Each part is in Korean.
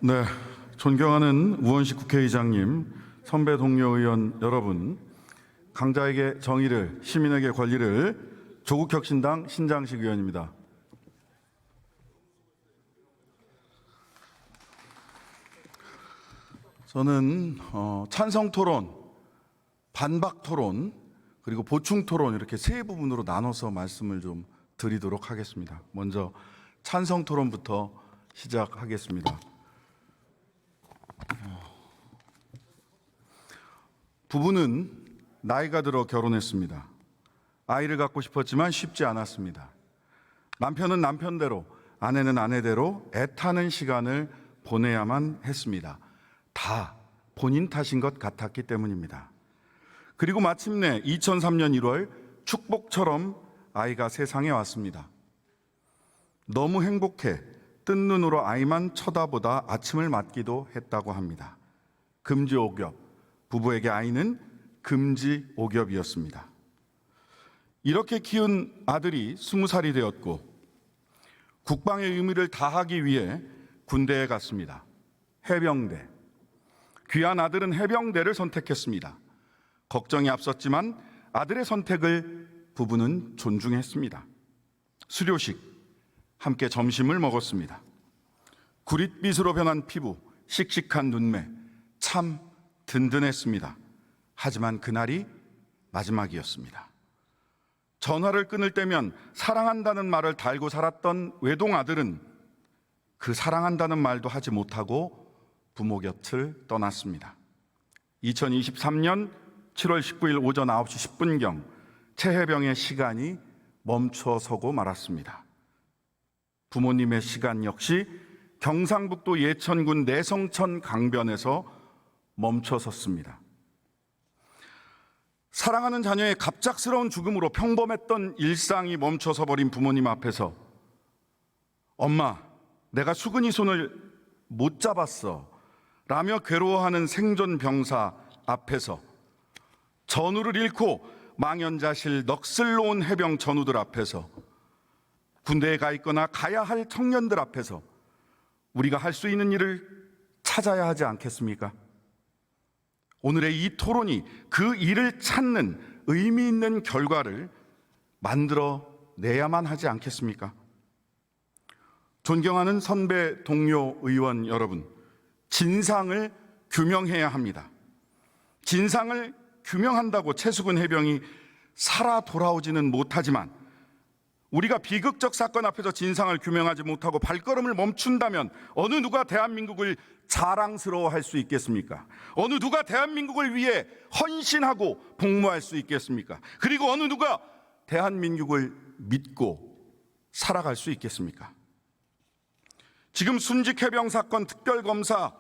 네, 존경하는 우원식 국회의장님, 선배 동료 의원 여러분, 강자에게 정의를, 시민에게 권리를, 조국혁신당 신장식 의원입니다. 저는 찬성 토론, 반박 토론, 그리고 보충 토론 이렇게 세 부분으로 나눠서 말씀을 좀 드리도록 하겠습니다. 먼저 찬성 토론부터 시작하겠습니다. 부부는 나이가 들어 결혼했습니다. 아이를 갖고 싶었지만 쉽지 않았습니다. 남편은 남편대로, 아내는 아내대로 애타는 시간을 보내야만 했습니다. 다 본인 탓인 것 같았기 때문입니다. 그리고 마침내 2003년 1월 축복처럼 아이가 세상에 왔습니다. 너무 행복해 뜬 눈으로 아이만 쳐다보다 아침을 맞기도 했다고 합니다. 금지옥엽, 부부에게 아이는 금지옥엽이었습니다. 이렇게 키운 아들이 20살이 되었고 국방의 의무를 다하기 위해 군대에 갔습니다. 해병대. 귀한 아들은 해병대를 선택했습니다. 걱정이 앞섰지만 아들의 선택을 부부는 존중했습니다. 수료식, 함께 점심을 먹었습니다. 구릿빛으로 변한 피부, 씩씩한 눈매, 참 든든했습니다. 하지만 그날이 마지막이었습니다. 전화를 끊을 때면 사랑한다는 말을 달고 살았던 외동 아들은 그 사랑한다는 말도 하지 못하고 부모 곁을 떠났습니다. 2023년 7월 19일 오전 9시 10분경 최해병의 시간이 멈춰서고 말았습니다. 부모님의 시간 역시 경상북도 예천군 내성천 강변에서 멈춰섰습니다. 사랑하는 자녀의 갑작스러운 죽음으로 평범했던 일상이 멈춰서 버린 부모님 앞에서 엄마, 내가 수근이 손을 못 잡았어 라며 괴로워하는 생존병사 앞에서 전우를 잃고 망연자실 넋을 놓은 해병 전우들 앞에서 군대에 가 있거나 가야 할 청년들 앞에서 우리가 할 수 있는 일을 찾아야 하지 않겠습니까? 오늘의 이 토론이 그 일을 찾는 의미 있는 결과를 만들어 내야만 하지 않겠습니까? 존경하는 선배 동료 의원 여러분, 진상을 규명해야 합니다. 진상을 규명한다고 최수근 해병이 살아 돌아오지는 못하지만 우리가 비극적 사건 앞에서 진상을 규명하지 못하고 발걸음을 멈춘다면 어느 누가 대한민국을 자랑스러워할 수 있겠습니까? 어느 누가 대한민국을 위해 헌신하고 복무할 수 있겠습니까? 그리고 어느 누가 대한민국을 믿고 살아갈 수 있겠습니까? 지금 순직 해병 사건 특별검사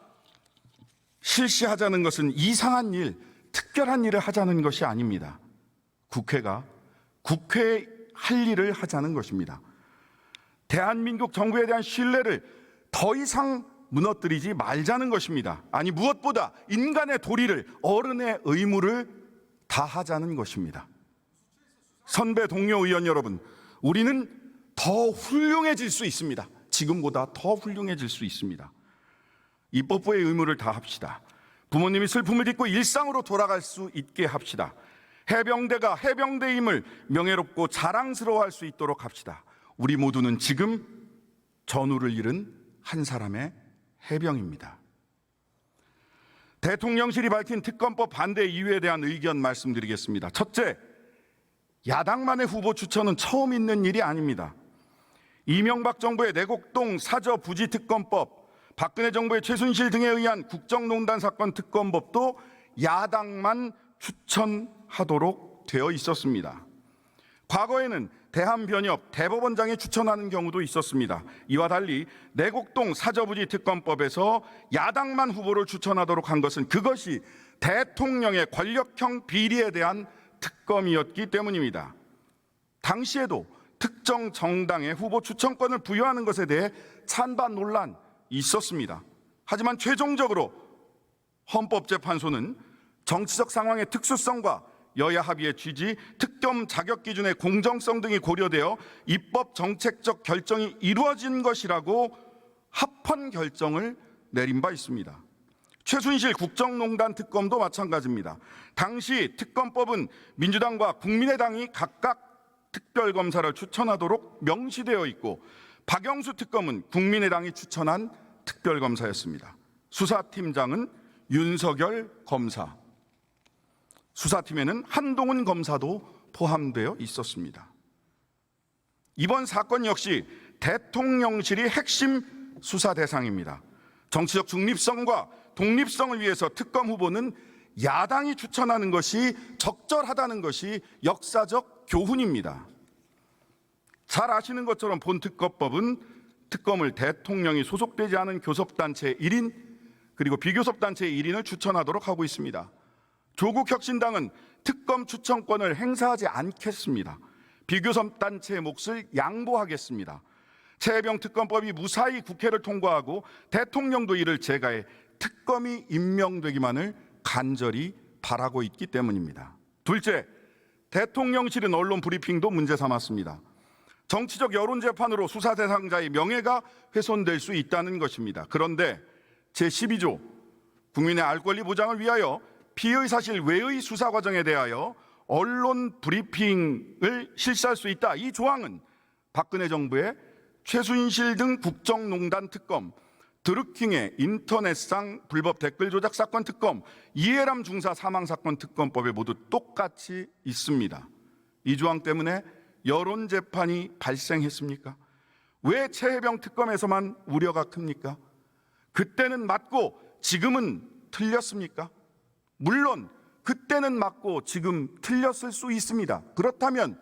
실시하자는 것은 이상한 일, 특별한 일을 하자는 것이 아닙니다. 국회가 국회의 할 일을 하자는 것입니다. 대한민국 정부에 대한 신뢰를 더 이상 무너뜨리지 말자는 것입니다. 아니, 무엇보다 인간의 도리를, 어른의 의무를 다하자는 것입니다. 선배 동료 의원 여러분, 우리는 더 훌륭해질 수 있습니다. 지금보다 더 훌륭해질 수 있습니다. 입법부의 의무를 다합시다. 부모님이 슬픔을 딛고 일상으로 돌아갈 수 있게 합시다. 해병대가 해병대임을 명예롭고 자랑스러워할 수 있도록 합시다. 우리 모두는 지금 전우를 잃은 한 사람의 해병입니다. 대통령실이 밝힌 특검법 반대 이유에 대한 의견 말씀드리겠습니다. 첫째, 야당만의 후보 추천은 처음 있는 일이 아닙니다. 이명박 정부의 내곡동 사저 부지 특검법, 박근혜 정부의 최순실 등에 의한 국정농단 사건 특검법도 야당만 추천하도록 되어 있었습니다. 과거에는 대한변협 대법원장이 추천하는 경우도 있었습니다. 이와 달리 내곡동 사저부지 특검법에서 야당만 후보를 추천하도록 한 것은 그것이 대통령의 권력형 비리에 대한 특검이었기 때문입니다. 당시에도 특정 정당의 후보 추천권을 부여하는 것에 대해 찬반 논란이 있었습니다. 하지만 최종적으로 헌법재판소는 정치적 상황의 특수성과 여야 합의의 취지, 특검 자격 기준의 공정성 등이 고려되어 입법 정책적 결정이 이루어진 것이라고 합헌 결정을 내린 바 있습니다. 최순실 국정농단 특검도 마찬가지입니다. 당시 특검법은 민주당과 국민의당이 각각 특별검사를 추천하도록 명시되어 있고 박영수 특검은 국민의당이 추천한 특별검사였습니다. 수사팀장은 윤석열 검사, 수사팀에는 한동훈 검사도 포함되어 있었습니다. 이번 사건 역시 대통령실이 핵심 수사 대상입니다. 정치적 중립성과 독립성을 위해서 특검 후보는 야당이 추천하는 것이 적절하다는 것이 역사적 교훈입니다. 잘 아시는 것처럼 본특검법은 특검을 대통령이 소속되지 않은 교섭단체 1인 그리고 비교섭단체 1인을 추천하도록 하고 있습니다. 조국 혁신당은 특검 추천권을 행사하지 않겠습니다. 비교섭단체의 몫을 양보하겠습니다. 최혜병 특검법이 무사히 국회를 통과하고 대통령도 이를 제가해 특검이 임명되기만을 간절히 바라고 있기 때문입니다. 둘째, 대통령실은 언론 브리핑도 문제 삼았습니다. 정치적 여론 재판으로 수사 대상자의 명예가 훼손될 수 있다는 것입니다. 그런데 제12조 국민의 알 권리 보장을 위하여 피의 사실 외의 수사 과정에 대하여 언론 브리핑을 실시할 수 있다. 이 조항은 박근혜 정부의 최순실 등 국정농단 특검, 드루킹의 인터넷상 불법 댓글 조작 사건 특검, 이해람 중사 사망 사건 특검법에 모두 똑같이 있습니다. 이 조항 때문에 여론 재판이 발생했습니까? 왜 최혜병 특검에서만 우려가 큽니까? 그때는 맞고 지금은 틀렸습니까? 물론 그때는 맞고 지금 틀렸을 수 있습니다. 그렇다면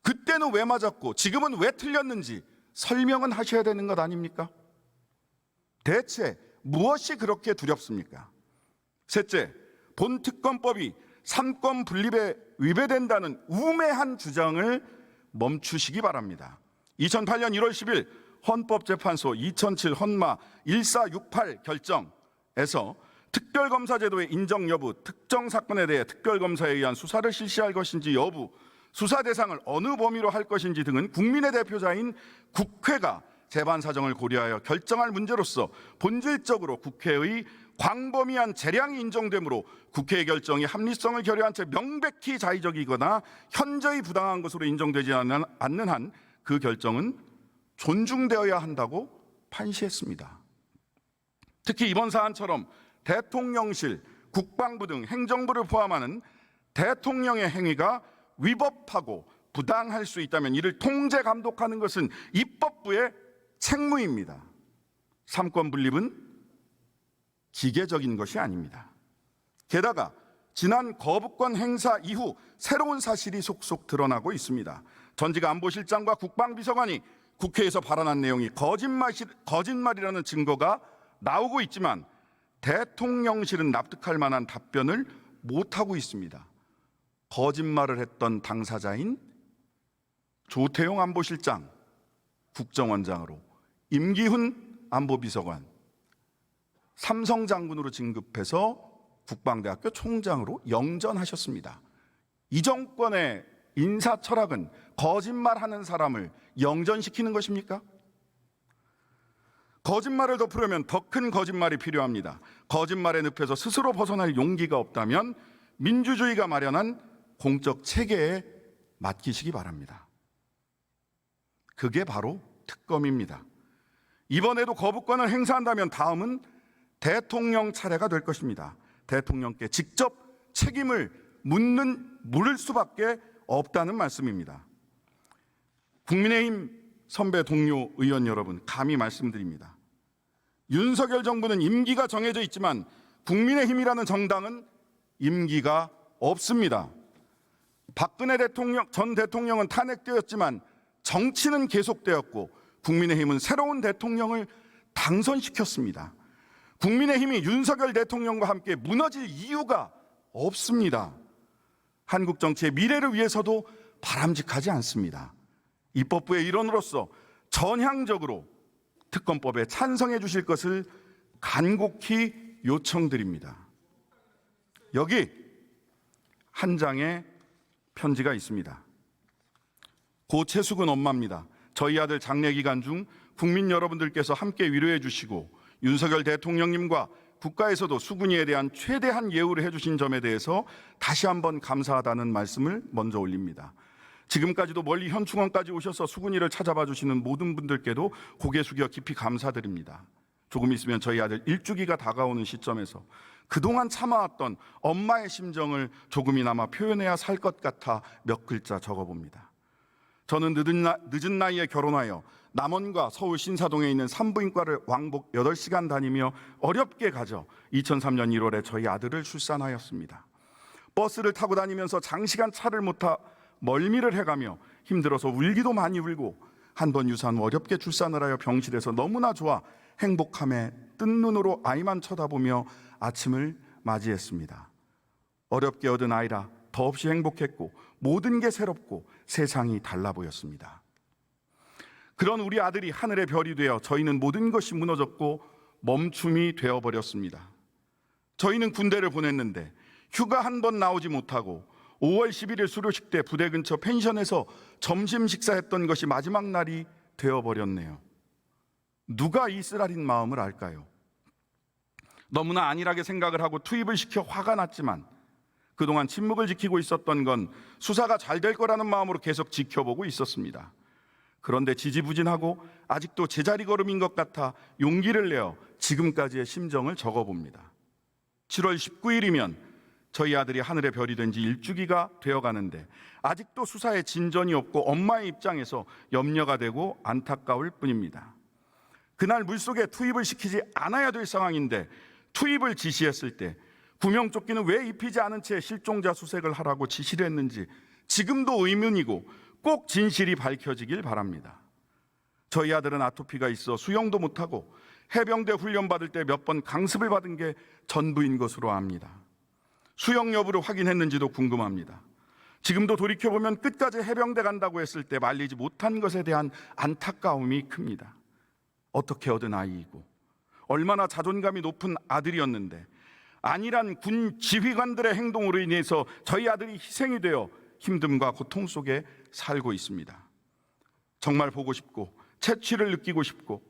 그때는 왜 맞았고 지금은 왜 틀렸는지 설명은 하셔야 되는 것 아닙니까? 대체 무엇이 그렇게 두렵습니까? 셋째, 본 특검법이 삼권 분립에 위배된다는 우매한 주장을 멈추시기 바랍니다. 2008년 1월 10일 헌법재판소 2007 헌마 1468 결정에서 특별검사제도의 인정 여부, 특정 사건에 대해 특별검사에 의한 수사를 실시할 것인지 여부, 수사 대상을 어느 범위로 할 것인지 등은 국민의 대표자인 국회가 재반 사정을 고려하여 결정할 문제로서 본질적으로 국회의 광범위한 재량이 인정되므로 국회의 결정이 합리성을 결여한 채 명백히 자의적이거나 현저히 부당한 것으로 인정되지 않는 한 그 결정은 존중되어야 한다고 판시했습니다. 특히 이번 사안처럼 대통령실, 국방부 등 행정부를 포함하는 대통령의 행위가 위법하고 부당할 수 있다면 이를 통제 감독하는 것은 입법부의 책무입니다. 삼권 분립은 기계적인 것이 아닙니다. 게다가 지난 거부권 행사 이후 새로운 사실이 속속 드러나고 있습니다. 전직 안보실장과 국방비서관이 국회에서 발언한 내용이 거짓말이라는 증거가 나오고 있지만 대통령실은 납득할 만한 답변을 못하고 있습니다. 거짓말을 했던 당사자인 조태용 안보실장 국정원장으로 임기훈 안보비서관 삼성장군으로 진급해서 국방대학교 총장으로 영전하셨습니다. 이 정권의 인사 철학은 거짓말하는 사람을 영전시키는 것입니까? 거짓말을 덮으려면 더 큰 거짓말이 필요합니다. 거짓말의 늪에서 스스로 벗어날 용기가 없다면 민주주의가 마련한 공적 체계에 맡기시기 바랍니다. 그게 바로 특검입니다. 이번에도 거부권을 행사한다면 다음은 대통령 차례가 될 것입니다. 대통령께 직접 책임을 물을 수밖에 없다는 말씀입니다. 국민의힘 선배 동료 의원 여러분, 감히 말씀드립니다. 윤석열 정부는 임기가 정해져 있지만 국민의힘이라는 정당은 임기가 없습니다. 박근혜 전 대통령은 탄핵되었지만 정치는 계속되었고 국민의힘은 새로운 대통령을 당선시켰습니다. 국민의힘이 윤석열 대통령과 함께 무너질 이유가 없습니다. 한국 정치의 미래를 위해서도 바람직하지 않습니다. 입법부의 일원으로서 전향적으로 특검법에 찬성해 주실 것을 간곡히 요청드립니다. 여기 한 장의 편지가 있습니다. 고 최수근 엄마입니다. 저희 아들 장례 기간 중 국민 여러분들께서 함께 위로해 주시고 윤석열 대통령님과 국가에서도 수근이에 대한 최대한 예우를 해주신 점에 대해서 다시 한번 감사하다는 말씀을 먼저 올립니다. 지금까지도 멀리 현충원까지 오셔서 수근이를 찾아봐 주시는 모든 분들께도 고개 숙여 깊이 감사드립니다. 조금 있으면 저희 아들 일주기가 다가오는 시점에서 그동안 참아왔던 엄마의 심정을 조금이나마 표현해야 살 것 같아 몇 글자 적어봅니다. 저는 늦은 나이에 결혼하여 남원과 서울 신사동에 있는 산부인과를 왕복 8시간 다니며 어렵게 가져 2003년 1월에 저희 아들을 출산하였습니다. 버스를 타고 다니면서 장시간 차를 못 타 멀미를 해가며 힘들어서 울기도 많이 울고 한 번 유산 후 어렵게 출산을 하여 병실에서 너무나 좋아 행복함에 뜬 눈으로 아이만 쳐다보며 아침을 맞이했습니다. 어렵게 얻은 아이라 더없이 행복했고 모든 게 새롭고 세상이 달라 보였습니다. 그런 우리 아들이 하늘의 별이 되어 저희는 모든 것이 무너졌고 멈춤이 되어버렸습니다. 저희는 군대를 보냈는데 휴가 한 번 나오지 못하고 5월 11일 수료식 때 부대 근처 펜션에서 점심 식사했던 것이 마지막 날이 되어버렸네요. 누가 이 쓰라린 마음을 알까요? 너무나 안일하게 생각을 하고 투입을 시켜 화가 났지만 그동안 침묵을 지키고 있었던 건 수사가 잘 될 거라는 마음으로 계속 지켜보고 있었습니다. 그런데 지지부진하고 아직도 제자리 걸음인 것 같아 용기를 내어 지금까지의 심정을 적어봅니다. 7월 19일이면 저희 아들이 하늘의 별이 된 지 일주기가 되어가는데 아직도 수사에 진전이 없고 엄마의 입장에서 염려가 되고 안타까울 뿐입니다. 그날 물속에 투입을 시키지 않아야 될 상황인데 투입을 지시했을 때 구명조끼는 왜 입히지 않은 채 실종자 수색을 하라고 지시를 했는지 지금도 의문이고 꼭 진실이 밝혀지길 바랍니다. 저희 아들은 아토피가 있어 수영도 못하고 해병대 훈련 받을 때 몇 번 강습을 받은 게 전부인 것으로 압니다. 수영 여부를 확인했는지도 궁금합니다. 지금도 돌이켜보면 끝까지 해병대 간다고 했을 때 말리지 못한 것에 대한 안타까움이 큽니다. 어떻게 얻은 아이이고 얼마나 자존감이 높은 아들이었는데 안일한 군 지휘관들의 행동으로 인해서 저희 아들이 희생이 되어 힘듦과 고통 속에 살고 있습니다. 정말 보고 싶고 채취를 느끼고 싶고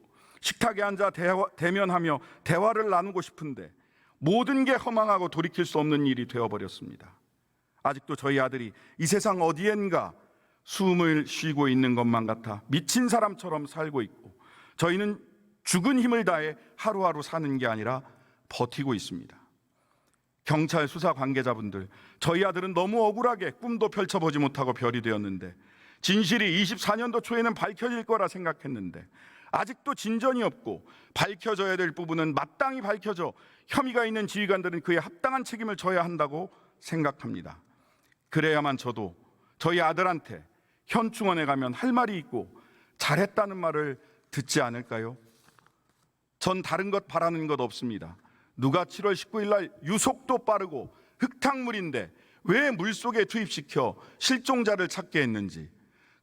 식탁에 앉아 대면하며 대화를 나누고 싶은데 모든 게 허망하고 돌이킬 수 없는 일이 되어버렸습니다. 아직도 저희 아들이 이 세상 어디엔가 숨을 쉬고 있는 것만 같아 미친 사람처럼 살고 있고 저희는 죽은 힘을 다해 하루하루 사는 게 아니라 버티고 있습니다. 경찰 수사 관계자분들, 저희 아들은 너무 억울하게 꿈도 펼쳐보지 못하고 별이 되었는데 진실이 24년도 초에는 밝혀질 거라 생각했는데 아직도 진전이 없고 밝혀져야 될 부분은 마땅히 밝혀져 혐의가 있는 지휘관들은 그에 합당한 책임을 져야 한다고 생각합니다. 그래야만 저도 저희 아들한테 현충원에 가면 할 말이 있고 잘했다는 말을 듣지 않을까요? 전 다른 것 바라는 것 없습니다. 누가 7월 19일 날 유속도 빠르고 흙탕물인데 왜 물속에 투입시켜 실종자를 찾게 했는지,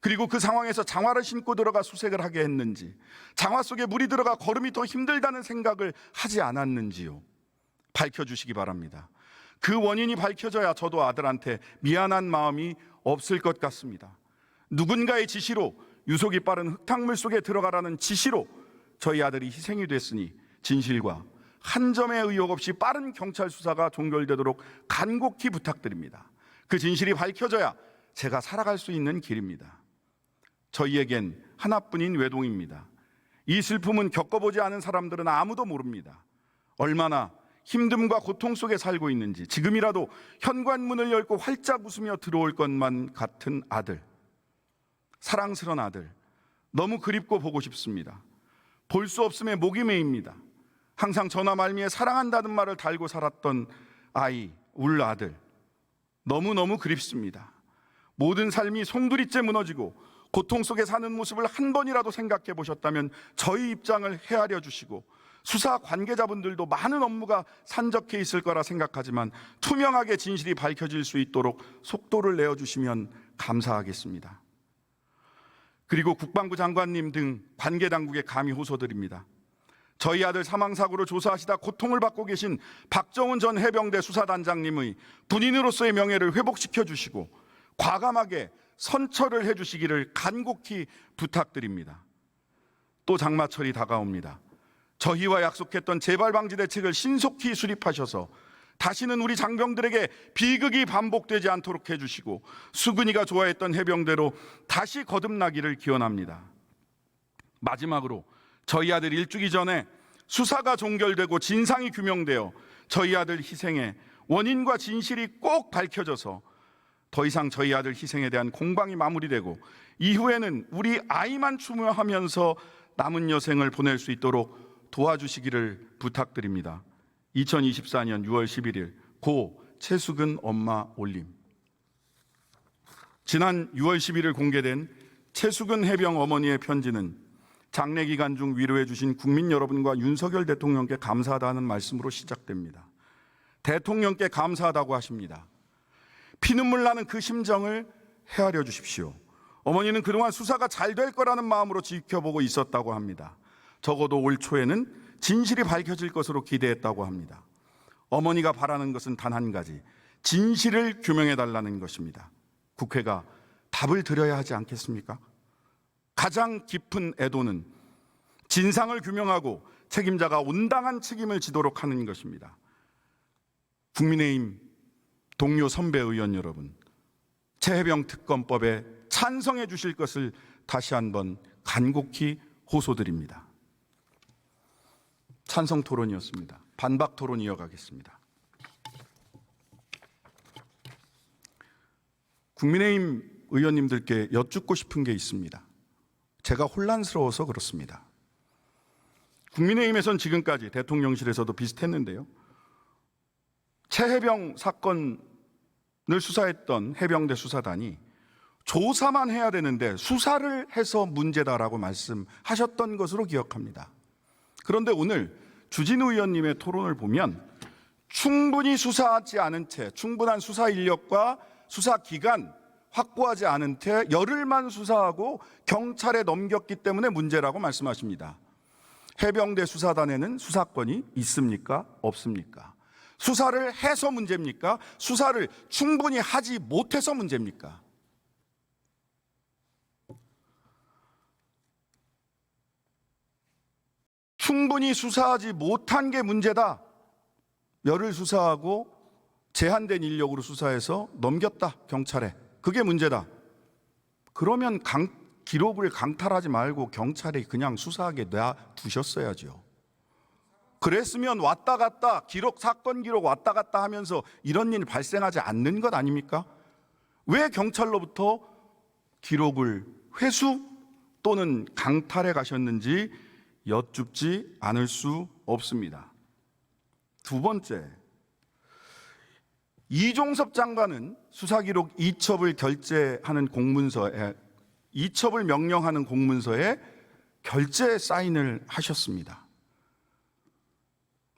그리고 그 상황에서 장화를 신고 들어가 수색을 하게 했는지, 장화 속에 물이 들어가 걸음이 더 힘들다는 생각을 하지 않았는지요. 밝혀주시기 바랍니다. 그 원인이 밝혀져야 저도 아들한테 미안한 마음이 없을 것 같습니다. 누군가의 지시로 유속이 빠른 흙탕물 속에 들어가라는 지시로 저희 아들이 희생이 됐으니 진실과 한 점의 의혹 없이 빠른 경찰 수사가 종결되도록 간곡히 부탁드립니다. 그 진실이 밝혀져야 제가 살아갈 수 있는 길입니다. 저희에겐 하나뿐인 외동입니다. 이 슬픔은 겪어보지 않은 사람들은 아무도 모릅니다. 얼마나 힘듦과 고통 속에 살고 있는지 지금이라도 현관문을 열고 활짝 웃으며 들어올 것만 같은 아들, 사랑스러운 아들, 너무 그립고 보고 싶습니다. 볼 수 없음에 목이 메입니다. 항상 전화 말미에 사랑한다는 말을 달고 살았던 아이, 울 아들, 너무너무 그립습니다. 모든 삶이 송두리째 무너지고 고통 속에 사는 모습을 한 번이라도 생각해 보셨다면 저희 입장을 헤아려 주시고, 수사 관계자분들도 많은 업무가 산적해 있을 거라 생각하지만 투명하게 진실이 밝혀질 수 있도록 속도를 내어주시면 감사하겠습니다. 그리고 국방부 장관님 등 관계 당국에 감히 호소드립니다. 저희 아들 사망사고로 조사하시다 고통을 받고 계신 박정훈 전 해병대 수사단장님의 군인으로서의 명예를 회복시켜 주시고 과감하게 선처를 해주시기를 간곡히 부탁드립니다. 또 장마철이 다가옵니다. 저희와 약속했던 재발 방지 대책을 신속히 수립하셔서 다시는 우리 장병들에게 비극이 반복되지 않도록 해주시고 수근이가 좋아했던 해병대로 다시 거듭나기를 기원합니다. 마지막으로 저희 아들 일주기 전에 수사가 종결되고 진상이 규명되어 저희 아들 희생의 원인과 진실이 꼭 밝혀져서 더 이상 저희 아들 희생에 대한 공방이 마무리되고 이후에는 우리 아이만 추모하면서 남은 여생을 보낼 수 있도록 도와주시기를 부탁드립니다. 2024년 6월 11일 고 최수근 엄마 올림. 지난 6월 11일 공개된 최수근 해병 어머니의 편지는 장례 기간 중 위로해 주신 국민 여러분과 윤석열 대통령께 감사하다는 말씀으로 시작됩니다. 대통령께 감사하다고 하십니다. 피눈물 나는 그 심정을 헤아려 주십시오. 어머니는 그동안 수사가 잘 될 거라는 마음으로 지켜보고 있었다고 합니다. 적어도 올 초에는 진실이 밝혀질 것으로 기대했다고 합니다. 어머니가 바라는 것은 단 한 가지, 진실을 규명해 달라는 것입니다. 국회가 답을 드려야 하지 않겠습니까? 가장 깊은 애도는 진상을 규명하고 책임자가 온당한 책임을 지도록 하는 것입니다. 국민의힘 동료 선배 의원 여러분, 최해병 특검법에 찬성해 주실 것을 다시 한번 간곡히 호소드립니다. 찬성 토론이었습니다. 반박 토론 이어가겠습니다. 국민의힘 의원님들께 여쭙고 싶은 게 있습니다. 제가 혼란스러워서 그렇습니다. 국민의힘에선 지금까지 대통령실에서도 비슷했는데요. 최해병 사건을 수사했던 해병대 수사단이 조사만 해야 되는데 수사를 해서 문제다라고 말씀하셨던 것으로 기억합니다. 그런데 오늘 주진우 의원님의 토론을 보면 충분히 수사하지 않은 채, 충분한 수사 인력과 수사 기간 확보하지 않은 채 열흘만 수사하고 경찰에 넘겼기 때문에 문제라고 말씀하십니다. 해병대 수사단에는 수사권이 있습니까? 없습니까? 수사를 해서 문제입니까? 수사를 충분히 하지 못해서 문제입니까? 충분히 수사하지 못한 게 문제다. 열흘 수사하고 제한된 인력으로 수사해서 넘겼다, 경찰에. 그게 문제다. 그러면 기록을 강탈하지 말고 경찰에 그냥 수사하게 놔두셨어야죠. 그랬으면 왔다 갔다 사건 기록 왔다 갔다 하면서 이런 일이 발생하지 않는 것 아닙니까? 왜 경찰로부터 기록을 회수 또는 강탈해 가셨는지 여쭙지 않을 수 없습니다. 두 번째, 이종섭 장관은 수사기록 이첩을 결재하는 공문서에, 이첩을 명령하는 공문서에 결재 사인을 하셨습니다.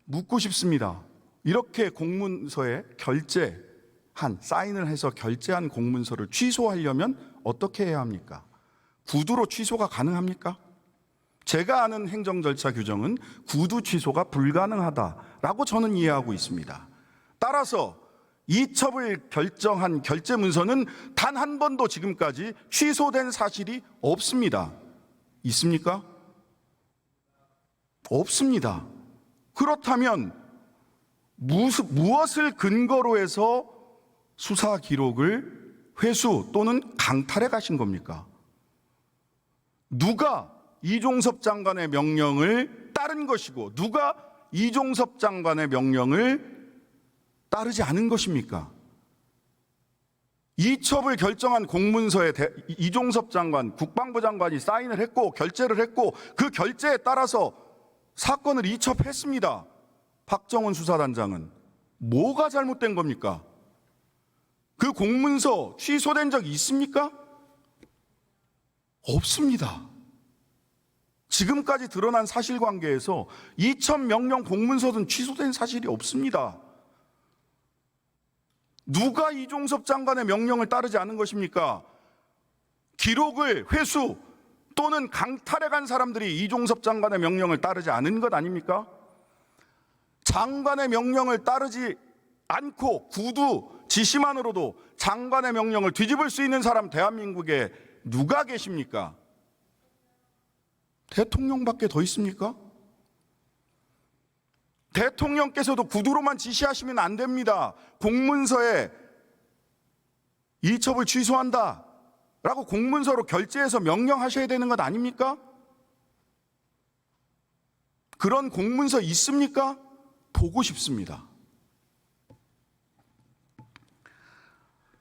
묻고 싶습니다. 이렇게 공문서에 사인을 해서 결재한 공문서를 취소하려면 어떻게 해야 합니까? 구두로 취소가 가능합니까? 제가 아는 행정 절차 규정은 구두 취소가 불가능하다라고 저는 이해하고 있습니다. 따라서 이첩을 결정한 결재 문서는 단 한 번도 지금까지 취소된 사실이 없습니다. 있습니까? 없습니다. 그렇다면 무엇을 근거로 해서 수사 기록을 회수 또는 강탈해 가신 겁니까? 누가 이종섭 장관의 명령을 따른 것이고 누가 이종섭 장관의 명령을 따르지 않은 것입니까? 이첩을 결정한 공문서에 이종섭 장관, 국방부 장관이 사인을 했고 결재를 했고 그 결재에 따라서 사건을 이첩했습니다. 박정훈 수사단장은 뭐가 잘못된 겁니까? 그 공문서 취소된 적이 있습니까? 없습니다. 지금까지 드러난 사실관계에서 이첩 명령 공문서든 취소된 사실이 없습니다. 누가 이종섭 장관의 명령을 따르지 않은 것입니까? 기록을 회수 또는 강탈해 간 사람들이 이종섭 장관의 명령을 따르지 않은 것 아닙니까? 장관의 명령을 따르지 않고 구두 지시만으로도 장관의 명령을 뒤집을 수 있는 사람 대한민국에 누가 계십니까? 대통령밖에 더 있습니까? 대통령께서도 구두로만 지시하시면 안 됩니다. 공문서에 이첩을 취소한다 라고 공문서로 결재해서 명령하셔야 되는 것 아닙니까? 그런 공문서 있습니까? 보고 싶습니다.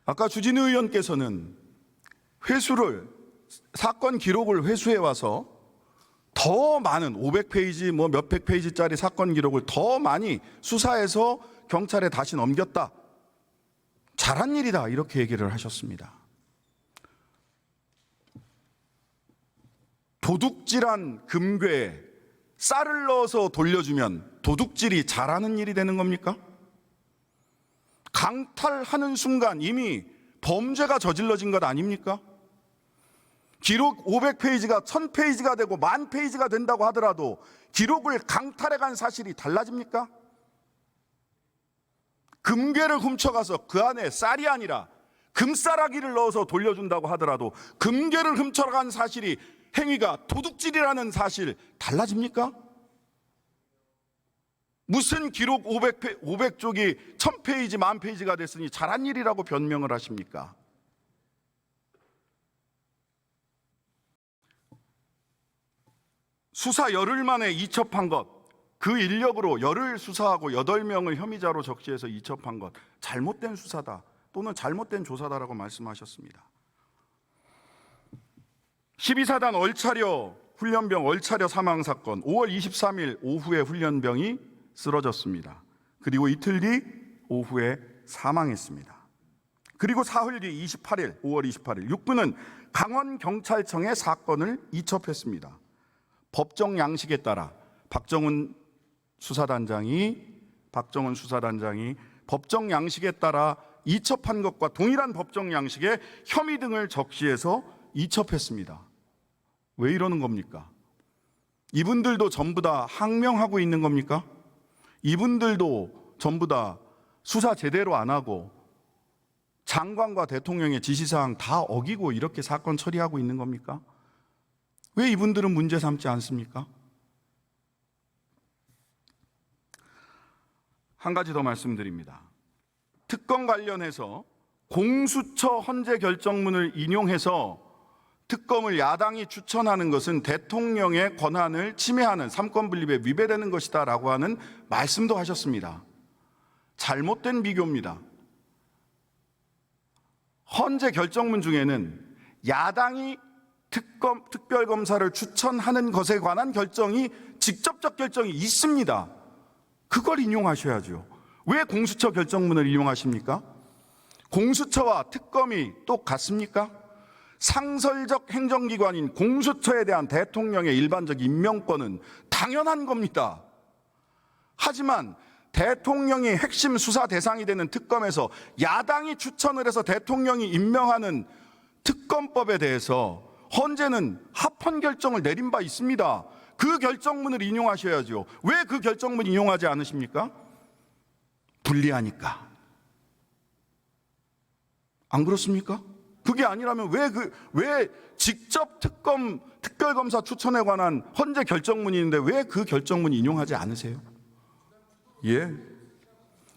아까 주진우 의원께서는 사건 기록을 회수해 와서 더 많은 500페이지 몇백 페이지짜리 사건 기록을 더 많이 수사해서 경찰에 다시 넘겼다. 잘한 일이다. 이렇게 얘기를 하셨습니다. 도둑질한 금괴에 쌀을 넣어서 돌려주면 도둑질이 잘하는 일이 되는 겁니까? 강탈하는 순간 이미 범죄가 저질러진 것 아닙니까? 기록 500페이지가 1000페이지가 되고 10,000페이지가 된다고 하더라도 기록을 강탈해간 사실이 달라집니까? 금괴를 훔쳐가서 그 안에 쌀이 아니라 금싸라기를 넣어서 돌려준다고 하더라도 금괴를 훔쳐간 사실이 행위가 도둑질이라는 사실 달라집니까? 무슨 기록 500쪽이 1000페이지, 10,000페이지가 됐으니 잘한 일이라고 변명을 하십니까? 수사 열흘 만에 이첩한 것, 그 인력으로 열흘 수사하고 8명을 혐의자로 적시해서 이첩한 것, 잘못된 수사다 또는 잘못된 조사다라고 말씀하셨습니다. 12사단 얼차려 훈련병 얼차려 사망 사건, 5월 23일 오후에 훈련병이 쓰러졌습니다. 그리고 이틀 뒤 오후에 사망했습니다. 그리고 사흘 뒤 28일, 5월 28일 육군은 강원경찰청에 사건을 이첩했습니다. 법정 양식에 따라 박정훈 수사단장이 법정 양식에 따라 이첩한 것과 동일한 법정 양식에 혐의 등을 적시해서 이첩했습니다. 왜 이러는 겁니까? 이분들도 전부 다 항명하고 있는 겁니까? 이분들도 전부 다 수사 제대로 안 하고 장관과 대통령의 지시사항 다 어기고 이렇게 사건 처리하고 있는 겁니까? 왜 이분들은 문제 삼지 않습니까? 한 가지 더 말씀드립니다. 특검 관련해서 공수처 헌재 결정문을 인용해서 특검을 야당이 추천하는 것은 대통령의 권한을 침해하는 삼권 분립에 위배되는 것이다 라고 하는 말씀도 하셨습니다. 잘못된 비교입니다. 헌재 결정문 중에는 야당이 특별검사를 추천하는 것에 관한 결정이 직접적 결정이 있습니다. 그걸 인용하셔야죠. 왜 공수처 결정문을 인용하십니까? 공수처와 특검이 똑같습니까? 상설적 행정기관인 공수처에 대한 대통령의 일반적 임명권은 당연한 겁니다. 하지만 대통령이 핵심 수사 대상이 되는 특검에서 야당이 추천을 해서 대통령이 임명하는 특검법에 대해서 헌재는 합헌 결정을 내린 바 있습니다. 그 결정문을 인용하셔야죠. 왜 그 결정문 인용하지 않으십니까? 불리하니까. 안 그렇습니까? 그게 아니라면 왜 직접 특별검사 추천에 관한 헌재 결정문이 있는데 왜 그 결정문 인용하지 않으세요? 예.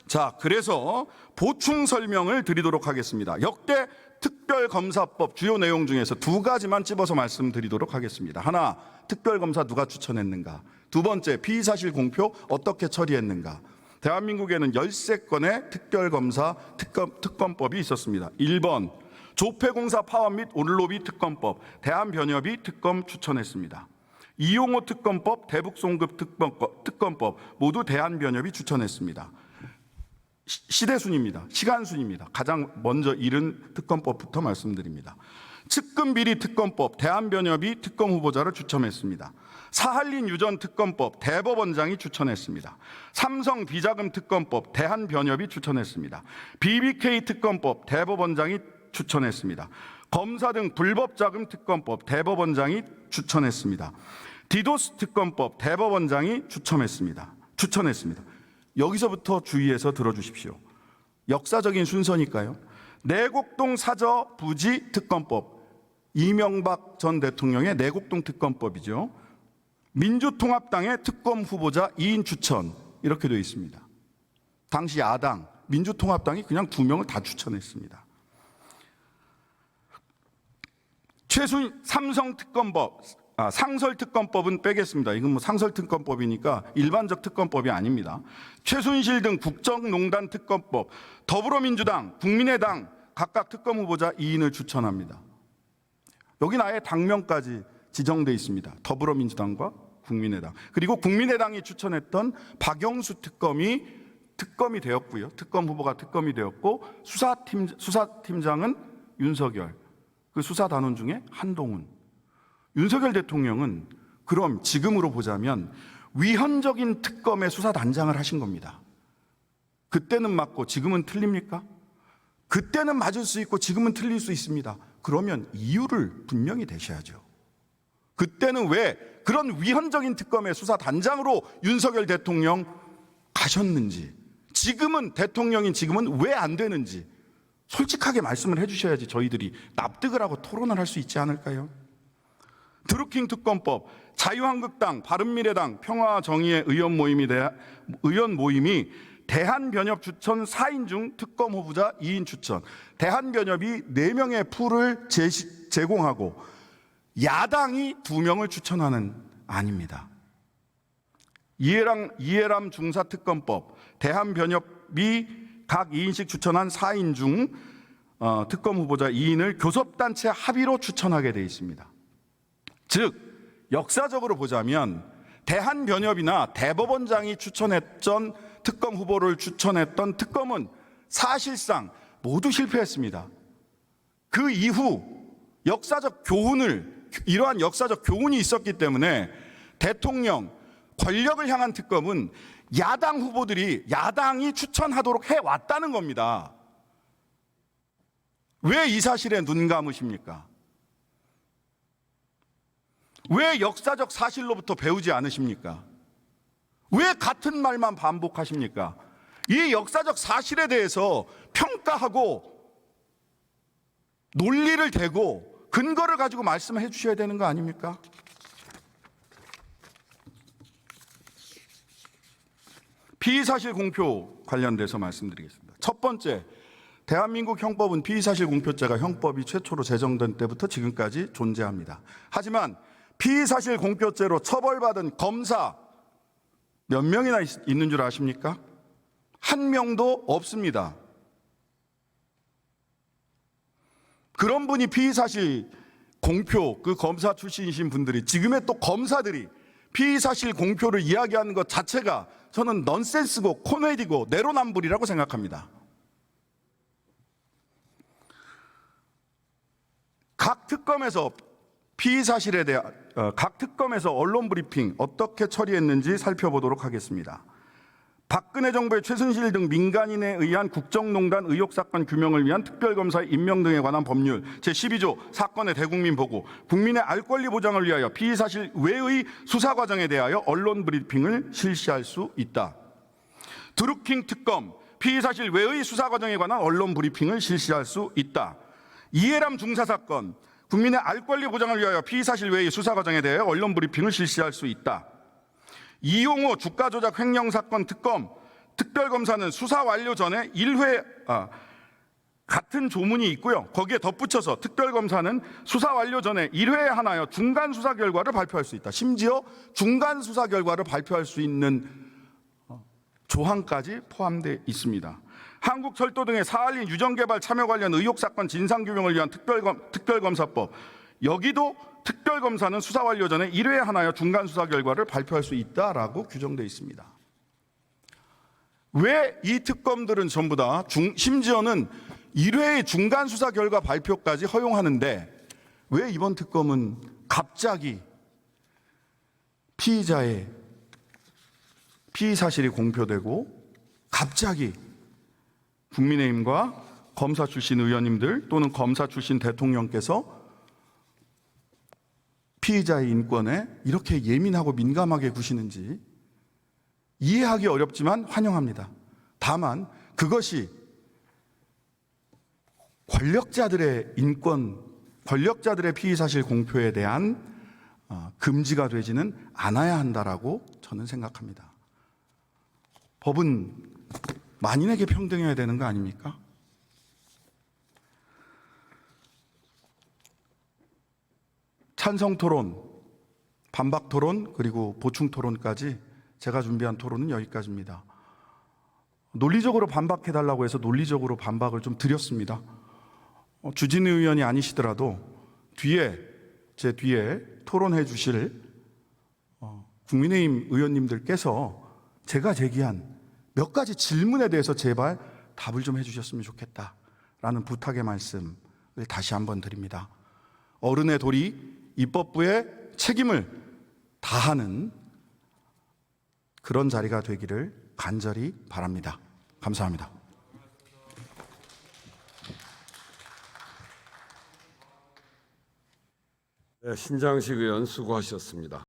자, 그래서 보충 설명을 드리도록 하겠습니다. 역대 특별검사법 주요 내용 중에서 2가지만 찝어서 말씀드리도록 하겠습니다. 하나, 특별검사 누가 추천했는가? 2번째, 피의사실 공표 어떻게 처리했는가? 대한민국에는 13건의 특별검사 특검법이 있었습니다. 1번, 조폐공사 파업 및 올로비 특검법, 대한변협이 특검 추천했습니다. 이용호 특검법, 대북송급 특검법 모두 대한변협이 추천했습니다. 시대순입니다. 시간순입니다. 가장 먼저 이른 특검법부터 말씀드립니다. 측근비리 특검법, 대한변협이 특검 후보자를 추천했습니다. 사할린 유전 특검법, 대법원장이 추천했습니다. 삼성 비자금 특검법, 대한변협이 추천했습니다. BBK 특검법, 대법원장이 추천했습니다. 검사 등 불법 자금 특검법, 대법원장이 추천했습니다. 디도스 특검법, 대법원장이 추천했습니다. 여기서부터 주의해서 들어주십시오. 역사적인 순서니까요. 내곡동 사저 부지 특검법, 이명박 전 대통령의 내곡동 특검법이죠. 민주통합당의 특검 후보자 2인 추천, 이렇게 되어 있습니다. 당시 야당 민주통합당이 그냥 2명을 다 추천했습니다. 상설특검법은 빼겠습니다. 이건 뭐 상설특검법이니까 일반적 특검법이 아닙니다. 최순실 등 국정농단 특검법, 더불어민주당, 국민의당 각각 특검 후보자 2인을 추천합니다. 여기는 아예 당명까지 지정되어 있습니다. 더불어민주당과 국민의당. 그리고 국민의당이 추천했던 박영수 특검이 되었고요. 특검 후보가 특검이 되었고 수사팀장은 윤석열. 그 수사단원 중에 한동훈. 윤석열 대통령은 그럼 지금으로 보자면 위헌적인 특검의 수사단장을 하신 겁니다. 그때는 맞고 지금은 틀립니까? 그때는 맞을 수 있고 지금은 틀릴 수 있습니다. 그러면 이유를 분명히 대셔야죠. 그때는 왜 그런 위헌적인 특검의 수사단장으로 윤석열 대통령 가셨는지, 지금은 대통령인 지금은 왜 안 되는지 솔직하게 말씀을 해주셔야지 저희들이 납득을 하고 토론을 할 수 있지 않을까요? 드루킹 특검법, 자유한국당, 바른미래당, 평화정의의 의원 모임이 대한변협 추천 4인 중 특검 후보자 2인 추천, 대한변협이 4명의 풀을 제공하고 야당이 2명을 추천하는 안입니다. 이해람 중사특검법, 대한변협이 각 2인씩 추천한 4인 중 특검 후보자 2인을 교섭단체 합의로 추천하게 되어 있습니다. 즉 역사적으로 보자면 대한변협이나 대법원장이 추천했던 특검 후보를 추천했던 특검은 사실상 모두 실패했습니다. 그 이후 이러한 역사적 교훈이 있었기 때문에 대통령, 권력을 향한 특검은 야당 후보들이 야당이 추천하도록 해왔다는 겁니다. 왜 이 사실에 눈 감으십니까? 왜 역사적 사실로부터 배우지 않으십니까? 왜 같은 말만 반복하십니까? 이 역사적 사실에 대해서 평가하고 논리를 대고 근거를 가지고 말씀해 주셔야 되는 거 아닙니까? 피의사실 공표 관련돼서 말씀드리겠습니다. 첫 번째, 대한민국 형법은 피의사실 공표죄가 형법이 최초로 제정된 때부터 지금까지 존재합니다. 하지만 피의사실 공표죄로 처벌받은 검사 몇 명이나 있는 줄 아십니까? 한 명도 없습니다. 그런 분이 피의사실 공표, 그 검사 출신이신 분들이, 지금의 또 검사들이 피의사실 공표를 이야기하는 것 자체가 저는 넌센스고 코미디고 내로남불이라고 생각합니다. 각 특검에서 피의사실에 대한 각 특검에서 언론 브리핑 어떻게 처리했는지 살펴보도록 하겠습니다. 박근혜 정부의 최순실 등 민간인에 의한 국정농단 의혹 사건 규명을 위한 특별검사의 임명 등에 관한 법률 제12조 사건의 대국민 보고, 국민의 알 권리 보장을 위하여 피의사실 외의 수사 과정에 대하여 언론 브리핑을 실시할 수 있다. 드루킹 특검, 피의사실 외의 수사 과정에 관한 언론 브리핑을 실시할 수 있다. 이해람 중사 사건, 국민의 알 권리 보장을 위하여 피의사실 외의 수사 과정에 대하여 언론 브리핑을 실시할 수 있다. 이용호 주가 조작 횡령 사건 특검, 특별검사는 수사 완료 전에 1회 같은 조문이 있고요. 거기에 덧붙여서 특별검사는 수사 완료 전에 1회에 한하여 중간 수사 결과를 발표할 수 있다. 심지어 중간 수사 결과를 발표할 수 있는 조항까지 포함되어 있습니다. 한국철도 등의 사할린 유전개발 참여 관련 의혹 사건 진상규명을 위한 특별검사법, 여기도 특별검사는 수사 완료 전에 1회에 한하여 중간 수사 결과를 발표할 수 있다라고 규정되어 있습니다. 왜 이 특검들은 전부 다 심지어는 1회의 중간 수사 결과 발표까지 허용하는데, 왜 이번 특검은 갑자기 피의자의 피의 사실이 공표되고 갑자기 국민의힘과 검사 출신 의원님들 또는 검사 출신 대통령께서 피의자의 인권에 이렇게 예민하고 민감하게 구시는지 이해하기 어렵지만 환영합니다. 다만 그것이 권력자들의 인권, 권력자들의 피의사실 공표에 대한 금지가 되지는 않아야 한다라고 저는 생각합니다. 법은 만인에게 평등해야 되는 거 아닙니까? 찬성 토론, 반박 토론, 그리고 보충 토론까지 제가 준비한 토론은 여기까지입니다. 논리적으로 반박해달라고 해서 논리적으로 반박을 좀 드렸습니다. 주진우 의원이 아니시더라도 제 뒤에 토론해 주실 국민의힘 의원님들께서 제가 제기한 몇 가지 질문에 대해서 제발 답을 좀 해주셨으면 좋겠다라는 부탁의 말씀을 다시 한번 드립니다. 어른의 도리, 입법부의 책임을 다하는 그런 자리가 되기를 간절히 바랍니다. 감사합니다. 신장식 의원 수고하셨습니다.